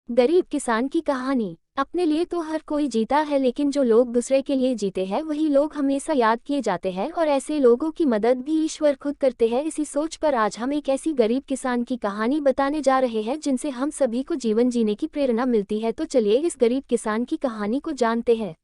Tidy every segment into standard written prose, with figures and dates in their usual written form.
गरीब किसान की कहानी। अपने लिए तो हर कोई जीता है, लेकिन जो लोग दूसरे के लिए जीते हैं वही लोग हमेशा याद किए जाते हैं और ऐसे लोगों की मदद भी ईश्वर खुद करते हैं। इसी सोच पर आज हम एक ऐसी गरीब किसान की कहानी बताने जा रहे हैं जिनसे हम सभी को जीवन जीने की प्रेरणा मिलती है। तो चलिए इस गरीब किसान की कहानी को जानते हैं।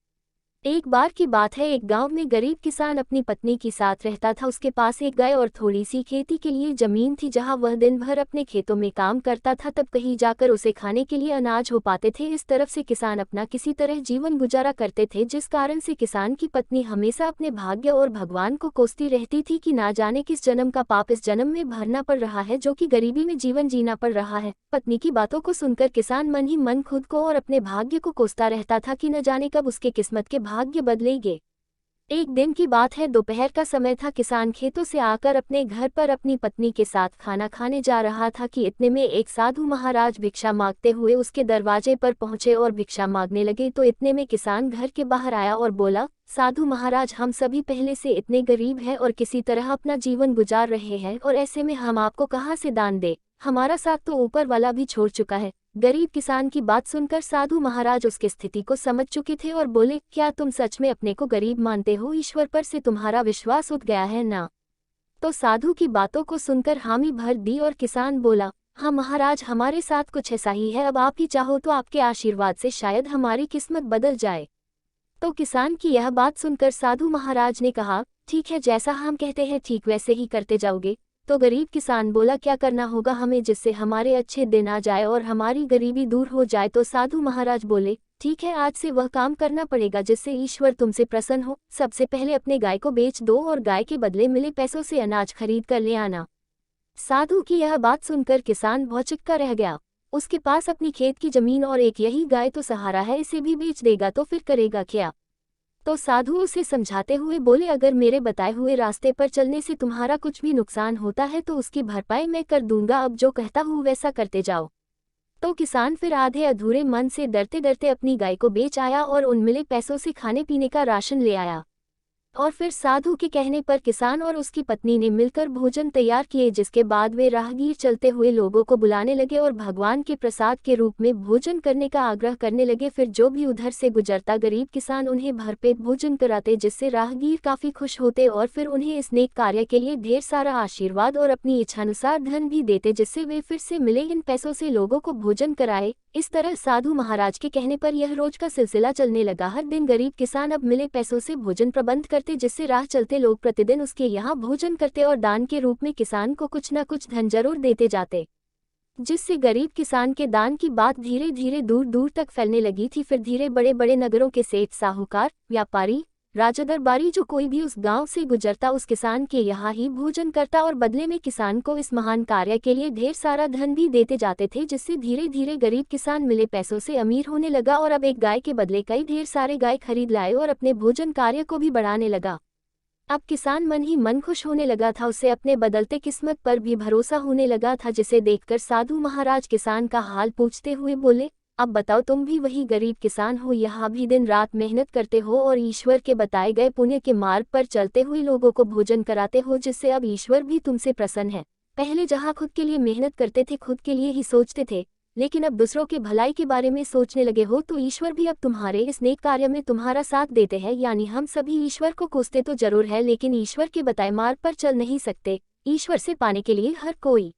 एक बार की बात है, एक गांव में गरीब किसान अपनी पत्नी के साथ रहता था। उसके पास एक गाय और थोड़ी सी खेती के लिए जमीन थी, जहां वह दिन भर अपने खेतों में काम करता था, तब कहीं जाकर उसे खाने के लिए अनाज हो पाते थे। इस तरफ से किसान अपना किसी तरह जीवन गुजारा करते थे, जिस कारण से किसान की पत्नी हमेशा अपने भाग्य और भगवान को कोसती रहती थी कि ना जाने किस जन्म का पाप इस जन्म में भरना पड़ रहा है, जो कि गरीबी में जीवन जीना पड़ रहा है। पत्नी की बातों को सुनकर किसान मन ही मन खुद को और अपने भाग्य को कोसता रहता था कि न जाने कब उसके किस्मत के भाग्य बदलेंगे। एक दिन की बात है, दोपहर का समय था। किसान खेतों से आकर अपने घर पर अपनी पत्नी के साथ खाना खाने जा रहा था कि इतने में एक साधु महाराज भिक्षा मांगते हुए उसके दरवाजे पर पहुंचे और भिक्षा मांगने लगे। तो इतने में किसान घर के बाहर आया और बोला, साधु महाराज, हम सभी पहले से इतने गरीब हैं और किसी तरह अपना जीवन गुजार रहे हैं, और ऐसे में हम आपको कहां से दान दे? हमारा साथ तो ऊपर वाला भी छोड़ चुका है। गरीब किसान की बात सुनकर साधु महाराज उसकी स्थिति को समझ चुके थे और बोले, क्या तुम सच में अपने को गरीब मानते हो? ईश्वर पर से तुम्हारा विश्वास उठ गया है ना? तो साधु की बातों को सुनकर हामी भर दी और किसान बोला, हाँ महाराज, हमारे साथ कुछ ऐसा ही है। अब आप ही चाहो तो आपके आशीर्वाद से शायद हमारी किस्मत बदल जाए। तो किसान की यह बात सुनकर साधु महाराज ने कहा, ठीक है, जैसा हम कहते हैं ठीक वैसे ही करते जाओगे। तो गरीब किसान बोला, क्या करना होगा हमें जिससे हमारे अच्छे दिन आ जाए और हमारी गरीबी दूर हो जाए? तो साधु महाराज बोले, ठीक है, आज से वह काम करना पड़ेगा जिससे ईश्वर तुमसे प्रसन्न हो। सबसे पहले अपने गाय को बेच दो और गाय के बदले मिले पैसों से अनाज खरीद कर ले आना। साधु की यह बात सुनकर किसान भौचक्का रह गया। उसके पास अपनी खेत की जमीन और एक यही गाय तो सहारा है, इसे भी बेच देगा तो फिर करेगा क्या? तो साधु उसे समझाते हुए बोले, अगर मेरे बताए हुए रास्ते पर चलने से तुम्हारा कुछ भी नुकसान होता है तो उसकी भरपाई मैं कर दूंगा। अब जो कहता हूँ वैसा करते जाओ। तो किसान फिर आधे अधूरे मन से डरते डरते अपनी गाय को बेच आया और उन मिले पैसों से खाने पीने का राशन ले आया। और फिर साधु के कहने पर किसान और उसकी पत्नी ने मिलकर भोजन तैयार किए, जिसके बाद वे राहगीर चलते हुए लोगों को बुलाने लगे और भगवान के प्रसाद के रूप में भोजन करने का आग्रह करने लगे। फिर जो भी उधर से गुजरता गरीब किसान उन्हें भरपेट भोजन कराते, जिससे राहगीर काफी खुश होते और फिर उन्हें इस नेक कार्य के लिए ढेर सारा आशीर्वाद और अपनी इच्छानुसार धन भी देते, जिससे वे फिर से मिले इन पैसों से लोगों को भोजन कराए। इस तरह साधु महाराज के कहने पर यह रोज का सिलसिला चलने लगा। हर दिन गरीब किसान अब मिले पैसों से भोजन प्रबंध करते, जिससे राह चलते लोग प्रतिदिन उसके यहाँ भोजन करते और दान के रूप में किसान को कुछ न कुछ धन जरूर देते जाते, जिससे गरीब किसान के दान की बात धीरे धीरे दूर दूर तक फैलने लगी थी। फिर धीरे बड़े बड़े नगरों के सेठ, साहूकार, व्यापारी, राजा दरबारी, जो कोई भी उस गांव से गुजरता उस किसान के यहाँ ही भोजन करता और बदले में किसान को इस महान कार्य के लिए ढेर सारा धन भी देते जाते थे, जिससे धीरे धीरे गरीब किसान मिले पैसों से अमीर होने लगा और अब एक गाय के बदले कई ढेर सारे गाय खरीद लाए और अपने भोजन कार्य को भी बढ़ाने लगा। अब किसान मन ही मन खुश होने लगा था, उसे अपने बदलते किस्मत पर भी भरोसा होने लगा था, जिसे देखकर साधु महाराज किसान का हाल पूछते हुए बोले, अब बताओ, तुम भी वही गरीब किसान हो, यहाँ भी दिन रात मेहनत करते हो और ईश्वर के बताए गए पुण्य के मार्ग पर चलते हुए लोगों को भोजन कराते हो, जिससे अब ईश्वर भी तुमसे प्रसन्न है। पहले जहाँ खुद के लिए मेहनत करते थे, खुद के लिए ही सोचते थे, लेकिन अब दूसरों के भलाई के बारे में सोचने लगे हो, तो ईश्वर भी अब तुम्हारे इस नेक कार्य में तुम्हारा साथ देते हैं। यानी हम सभी ईश्वर को कोसते तो जरूर है, लेकिन ईश्वर के बताए मार्ग पर चल नहीं सकते। ईश्वर से पाने के लिए हर कोई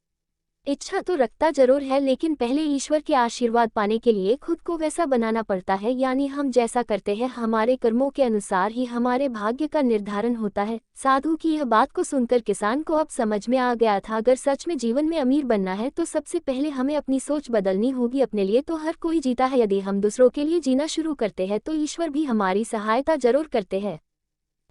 इच्छा तो रखता जरूर है, लेकिन पहले ईश्वर के आशीर्वाद पाने के लिए खुद को वैसा बनाना पड़ता है। यानी हम जैसा करते हैं, हमारे कर्मों के अनुसार ही हमारे भाग्य का निर्धारण होता है। साधु की यह बात को सुनकर किसान को अब समझ में आ गया था, अगर सच में जीवन में अमीर बनना है तो सबसे पहले हमें अपनी सोच बदलनी होगी। अपने लिए तो हर कोई जीता है, यदि हम दूसरों के लिए जीना शुरू करते हैं तो ईश्वर भी हमारी सहायता जरूर करते हैं।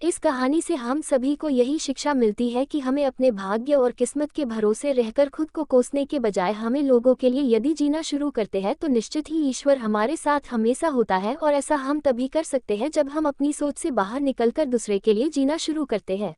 इस कहानी से हम सभी को यही शिक्षा मिलती है कि हमें अपने भाग्य और किस्मत के भरोसे रहकर खुद को कोसने के बजाय हमें लोगों के लिए यदि जीना शुरू करते हैं तो निश्चित ही ईश्वर हमारे साथ हमेशा होता है। और ऐसा हम तभी कर सकते हैं जब हम अपनी सोच से बाहर निकलकर दूसरे के लिए जीना शुरू करते हैं।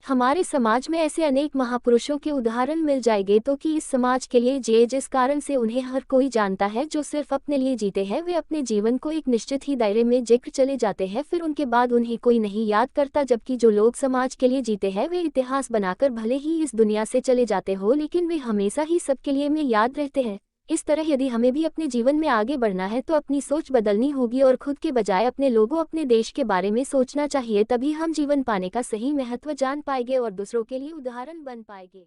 हमारे समाज में ऐसे अनेक महापुरुषों के उदाहरण मिल जाएंगे, तो कि इस समाज के लिए जिए, जिस कारण से उन्हें हर कोई जानता है। जो सिर्फ अपने लिए जीते हैं वे अपने जीवन को एक निश्चित ही दायरे में जिक्र चले जाते हैं, फिर उनके बाद उन्हें कोई नहीं याद करता। जबकि जो लोग समाज के लिए जीते हैं वे इतिहास बनाकर भले ही इस दुनिया से चले जाते हो, लेकिन वे हमेशा ही सबके लिए में याद रहते हैं। इस तरह यदि हमें भी अपने जीवन में आगे बढ़ना है तो अपनी सोच बदलनी होगी और खुद के बजाय अपने लोगों अपने देश के बारे में सोचना चाहिए। तभी हम जीवन पाने का सही महत्व जान पाएंगे और दूसरों के लिए उदाहरण बन पाएंगे।